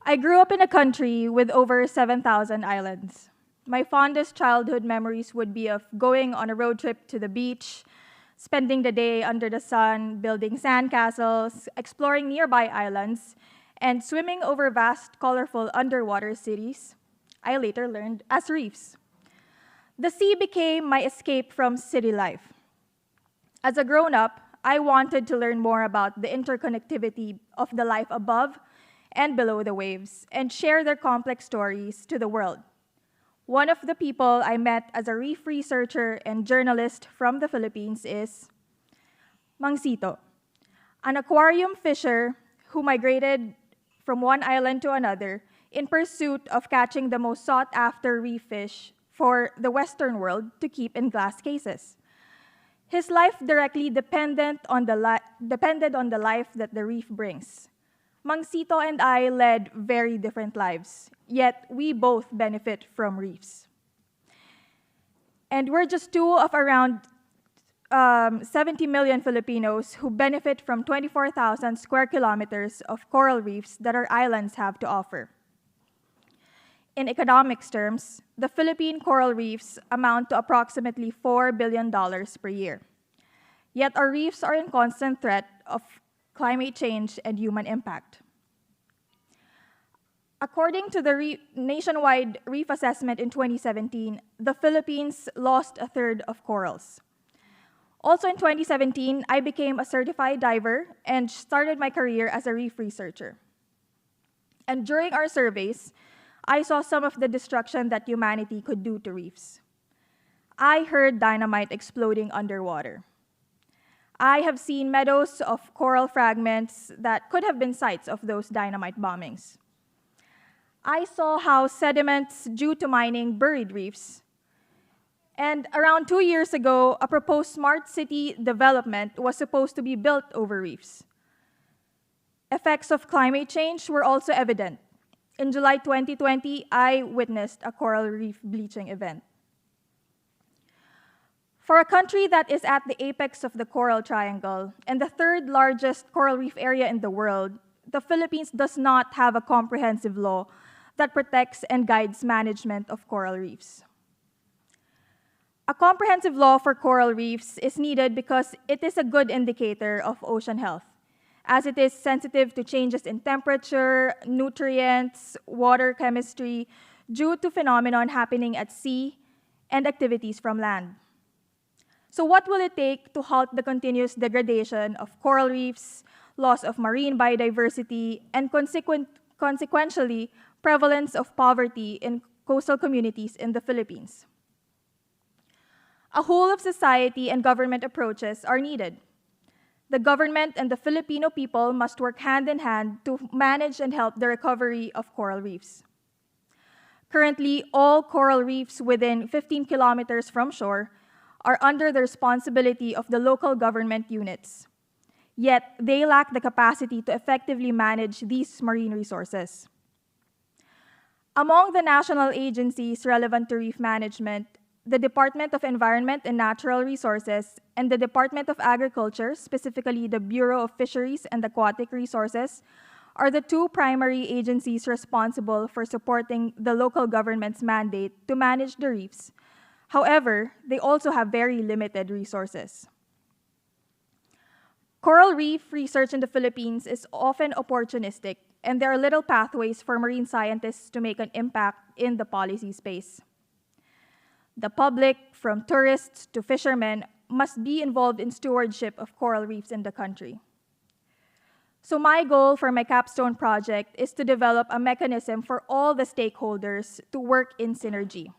I grew up in a country with over 7,000 islands. My fondest childhood memories would be of going on a road trip to the beach, spending the day under the sun, building sandcastles, exploring nearby islands, and swimming over vast, colorful underwater cities I later learned as reefs. The sea became my escape from city life. As a grown up, I wanted to learn more about the interconnectivity of the life above and below the waves and share their complex stories to the world. One of the people I met as a reef researcher and journalist from the Philippines is Mangsito, an aquarium fisher who migrated from one island to another in pursuit of catching the most sought-after reef fish for the Western world to keep in glass cases. His life directly depended on the life that the reef brings. Mangsito and I led very different lives, yet we both benefit from reefs. And we're just two of around 70 million Filipinos who benefit from 24,000 square kilometers of coral reefs that our islands have to offer. In economics terms, the Philippine coral reefs amount to approximately $4 billion per year. Yet our reefs are in constant threat of climate change and human impact. According to the nationwide reef assessment in 2017, the Philippines lost a third of corals. Also in 2017, I became a certified diver and started my career as a reef researcher. And during our surveys, I saw some of the destruction that humanity could do to reefs. I heard dynamite exploding underwater. I have seen meadows of coral fragments that could have been sites of those dynamite bombings. I saw how sediments due to mining buried reefs. And around 2 years ago, a proposed smart city development was supposed to be built over reefs. Effects of climate change were also evident. In July 2020, I witnessed a coral reef bleaching event. For a country that is at the apex of the Coral Triangle and the third largest coral reef area in the world, the Philippines does not have a comprehensive law that protects and guides management of coral reefs. A comprehensive law for coral reefs is needed because it is a good indicator of ocean health, as it is sensitive to changes in temperature, nutrients, water chemistry, due to phenomenon happening at sea and activities from land. So what will it take to halt the continuous degradation of coral reefs, loss of marine biodiversity, and consequentially, prevalence of poverty in coastal communities in the Philippines? A whole of society and government approaches are needed. The government and the Filipino people must work hand in hand to manage and help the recovery of coral reefs. Currently, all coral reefs within 15 kilometers from shore are under the responsibility of the local government units. Yet, they lack the capacity to effectively manage these marine resources. Among the national agencies relevant to reef management, the Department of Environment and Natural Resources and the Department of Agriculture, specifically the Bureau of Fisheries and Aquatic Resources, are the two primary agencies responsible for supporting the local government's mandate to manage the reefs. However, they also have very limited resources. Coral reef research in the Philippines is often opportunistic, and there are little pathways for marine scientists to make an impact in the policy space. The public, from tourists to fishermen, must be involved in stewardship of coral reefs in the country. So my goal for my capstone project is to develop a mechanism for all the stakeholders to work in synergy.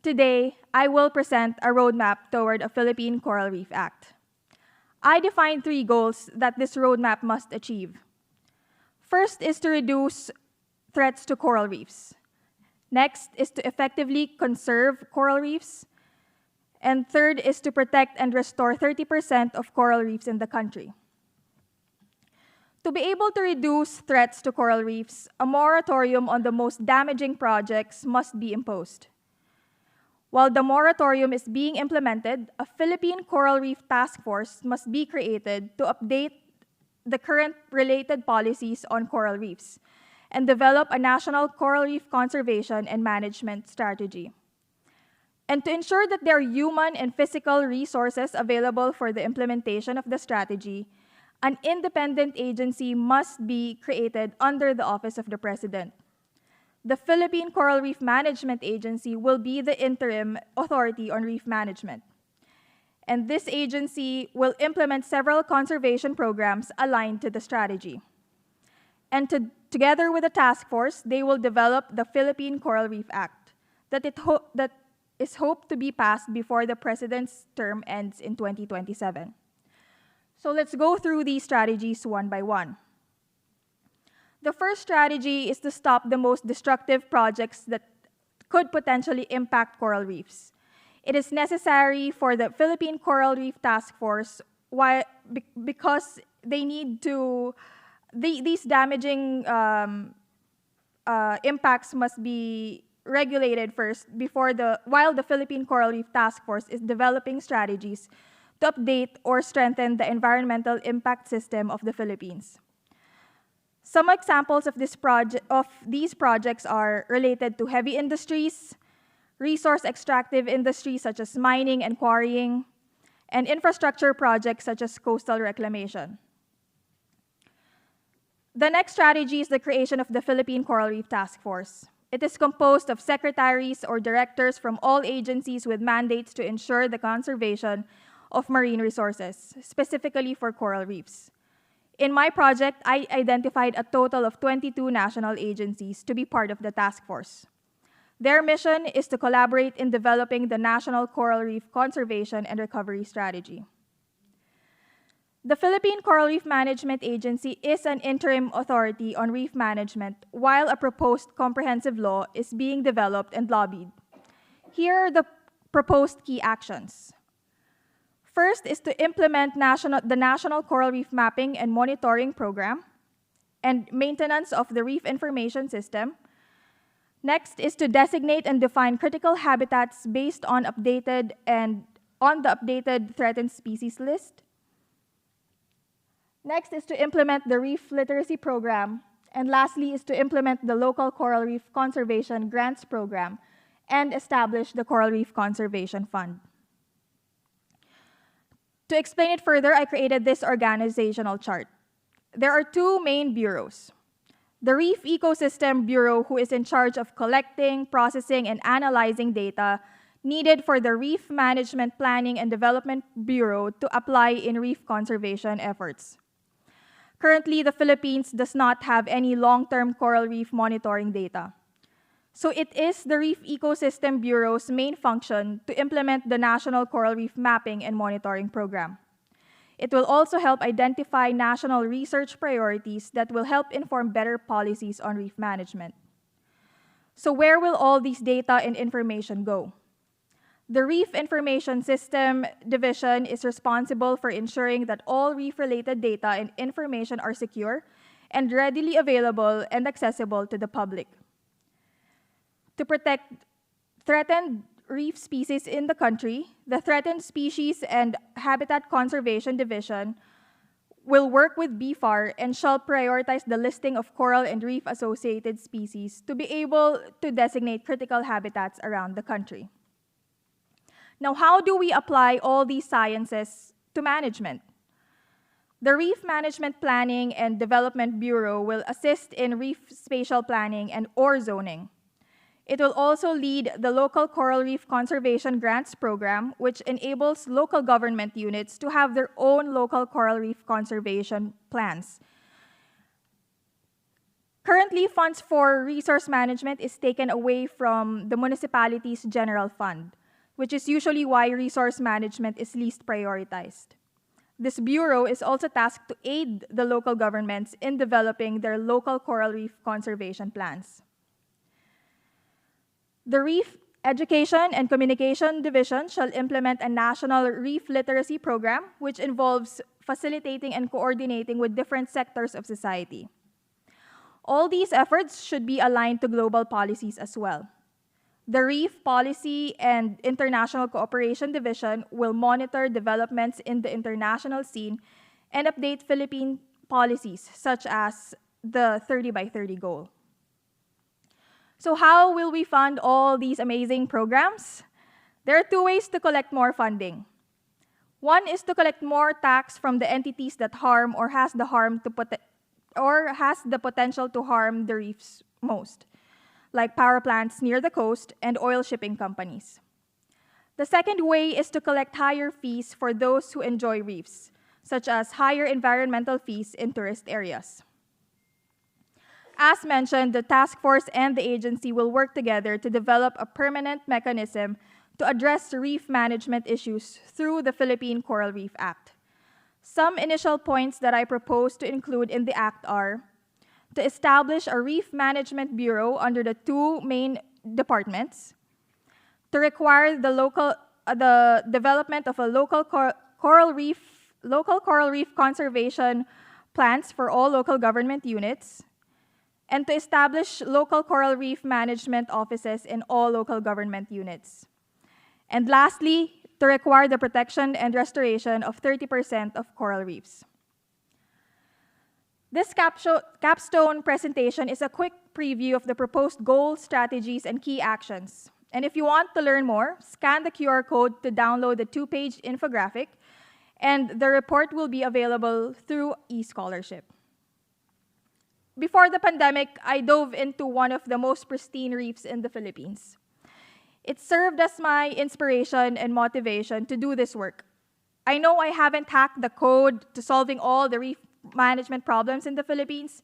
Today, I will present a roadmap toward a Philippine Coral Reef Act. I defined 3 goals that this roadmap must achieve. First is to reduce threats to coral reefs. Next is to effectively conserve coral reefs. And third is to protect and restore 30% of coral reefs in the country. To be able to reduce threats to coral reefs, a moratorium on the most damaging projects must be imposed. While the moratorium is being implemented, a Philippine Coral Reef Task Force must be created to update the current related policies on coral reefs, and develop a national coral reef conservation and management strategy. And to ensure that there are human and physical resources available for the implementation of the strategy, an independent agency must be created under the Office of the President. The Philippine Coral Reef Management Agency will be the interim authority on reef management. And this agency will implement several conservation programs aligned to the strategy. And together with the task force, they will develop the Philippine Coral Reef Act that is hoped to be passed before the President's term ends in 2027. So let's go through these strategies one by one. The first strategy is to stop the most destructive projects that could potentially impact coral reefs. It is necessary for the Philippine Coral Reef Task Force because they need to, these damaging impacts must be regulated first while the Philippine Coral Reef Task Force is developing strategies to update or strengthen the environmental impact system of the Philippines. Some examples of these projects are related to heavy industries, resource extractive industries such as mining and quarrying, and infrastructure projects such as coastal reclamation. The next strategy is the creation of the Philippine Coral Reef Task Force. It is composed of secretaries or directors from all agencies with mandates to ensure the conservation of marine resources, specifically for coral reefs. In my project, I identified a total of 22 national agencies to be part of the task force. Their mission is to collaborate in developing the National Coral Reef Conservation and Recovery Strategy. The Philippine Coral Reef Management Agency is an interim authority on reef management while a proposed comprehensive law is being developed and lobbied. Here are the proposed key actions. First is to implement the National Coral Reef Mapping and Monitoring Program and maintenance of the Reef Information System. Next is to designate and define critical habitats based on the updated threatened species list. Next is to implement the Reef Literacy Program. And lastly is to implement the Local Coral Reef Conservation Grants Program and establish the Coral Reef Conservation Fund. To explain it further, I created this organizational chart. There are two main bureaus. The Reef Ecosystem Bureau, who is in charge of collecting, processing, and analyzing data needed for the Reef Management Planning and Development Bureau to apply in reef conservation efforts. Currently, the Philippines does not have any long-term coral reef monitoring data. So it is the Reef Ecosystem Bureau's main function to implement the National Coral Reef Mapping and Monitoring Program. It will also help identify national research priorities that will help inform better policies on reef management. So where will all these data and information go? The Reef Information System Division is responsible for ensuring that all reef-related data and information are secure and readily available and accessible to the public. To protect threatened reef species in the country, the Threatened Species and Habitat Conservation Division will work with BFAR and shall prioritize the listing of coral and reef-associated species to be able to designate critical habitats around the country. Now, how do we apply all these sciences to management? The Reef Management Planning and Development Bureau will assist in reef spatial planning or zoning. It will also lead the Local Coral Reef Conservation Grants Program, which enables local government units to have their own local coral reef conservation plans. Currently, funds for resource management is taken away from the municipality's general fund, which is usually why resource management is least prioritized. This bureau is also tasked to aid the local governments in developing their local coral reef conservation plans. The Reef Education and Communication Division shall implement a national reef literacy program, which involves facilitating and coordinating with different sectors of society. All these efforts should be aligned to global policies as well. The Reef Policy and International Cooperation Division will monitor developments in the international scene and update Philippine policies, such as the 30 by 30 goal. So how will we fund all these amazing programs? There are two ways to collect more funding. One is to collect more tax from the entities that harm or has the potential to harm the reefs most, like power plants near the coast and oil shipping companies. The second way is to collect higher fees for those who enjoy reefs, such as higher environmental fees in tourist areas. As mentioned, the task force and the agency will work together to develop a permanent mechanism to address reef management issues through the Philippine Coral Reef Act. Some initial points that I propose to include in the act are to establish a reef management bureau under the two main departments, to require the development of a local coral reef conservation plans for all local government units, and to establish local coral reef management offices in all local government units. And lastly, to require the protection and restoration of 30% of coral reefs. This capstone presentation is a quick preview of the proposed goals, strategies, and key actions. And if you want to learn more, scan the QR code to download the two-page infographic, and the report will be available through eScholarship. Before the pandemic, I dove into one of the most pristine reefs in the Philippines. It served as my inspiration and motivation to do this work. I know I haven't hacked the code to solving all the reef management problems in the Philippines,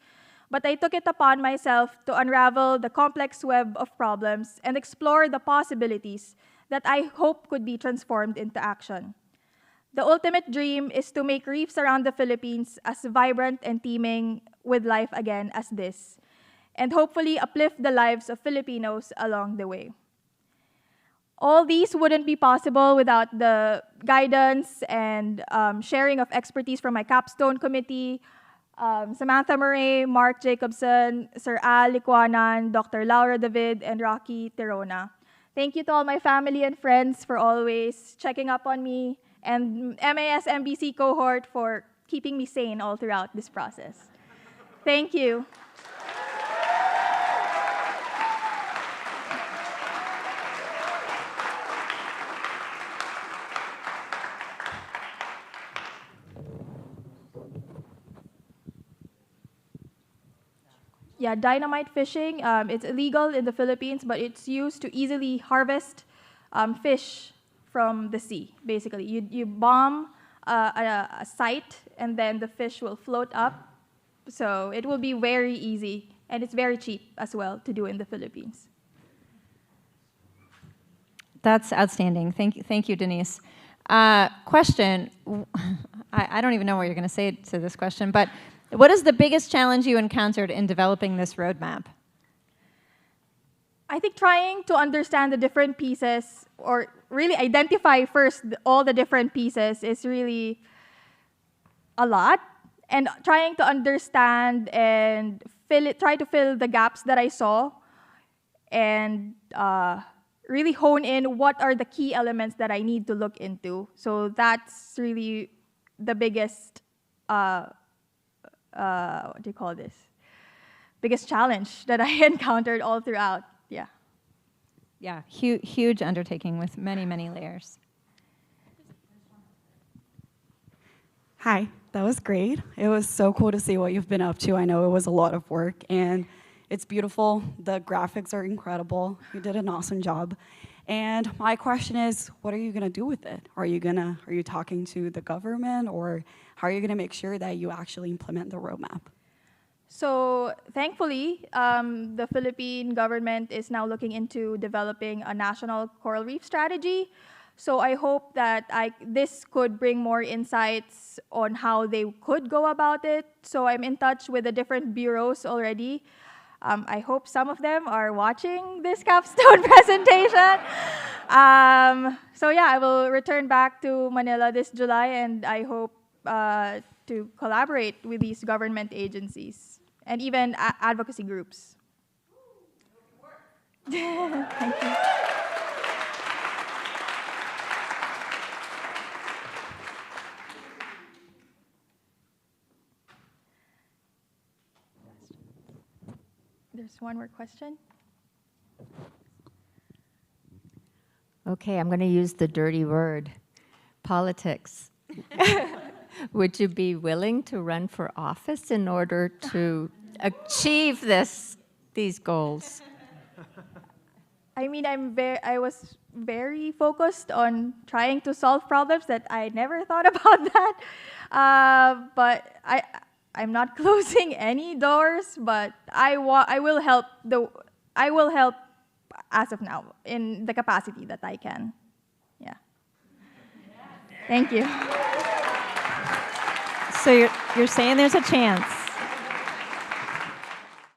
but I took it upon myself to unravel the complex web of problems and explore the possibilities that I hope could be transformed into action. The ultimate dream is to make reefs around the Philippines as vibrant and teeming with life again as this, and hopefully uplift the lives of Filipinos along the way. All these wouldn't be possible without the guidance and sharing of expertise from my capstone committee, Samantha Murray, Mark Jacobson, Sir Al Licuanan, Dr. Laura David, and Rocky Terona. Thank you to all my family and friends for always checking up on me, and MAS MBC cohort for keeping me sane all throughout this process. Thank you. Yeah, dynamite fishing, it's illegal in the Philippines, but it's used to easily harvest fish from the sea, basically. You bomb a site, and then the fish will float up. So it will be very easy, and it's very cheap as well to do in the Philippines. That's outstanding. Thank you, Denise. Question, I don't even know what you're going to say to this question, but what is the biggest challenge you encountered in developing this roadmap? I think trying to understand the different pieces, or really identify first all the different pieces, is really a lot. And trying to understand and try to fill the gaps that I saw, and really hone in what are the key elements that I need to look into. So that's really the biggest, what do you call this? Biggest challenge that I encountered all throughout, yeah. Yeah, huge undertaking with many, many layers. Hi, that was great. It was so cool to see what you've been up to. I know it was a lot of work, and it's beautiful. The graphics are incredible. You did an awesome job. And my question is, what are you going to do with it? Are you talking to the government, or how are you going to make sure that you actually implement the roadmap? So thankfully, the Philippine government is now looking into developing a national coral reef strategy. So I hope that this could bring more insights on how they could go about it. So I'm in touch with the different bureaus already. I hope some of them are watching this capstone presentation. So yeah, I will return back to Manila this July, and I hope to collaborate with these government agencies and even advocacy groups. Thank you. There's one more question. Okay, I'm going to use the dirty word, politics. Would you be willing to run for office in order to achieve these goals? I mean, I was very focused on trying to solve problems that I never thought about that. But I'm not closing any doors, but I will help as of now in the capacity that I can. Yeah. Thank you. So you're saying there's a chance.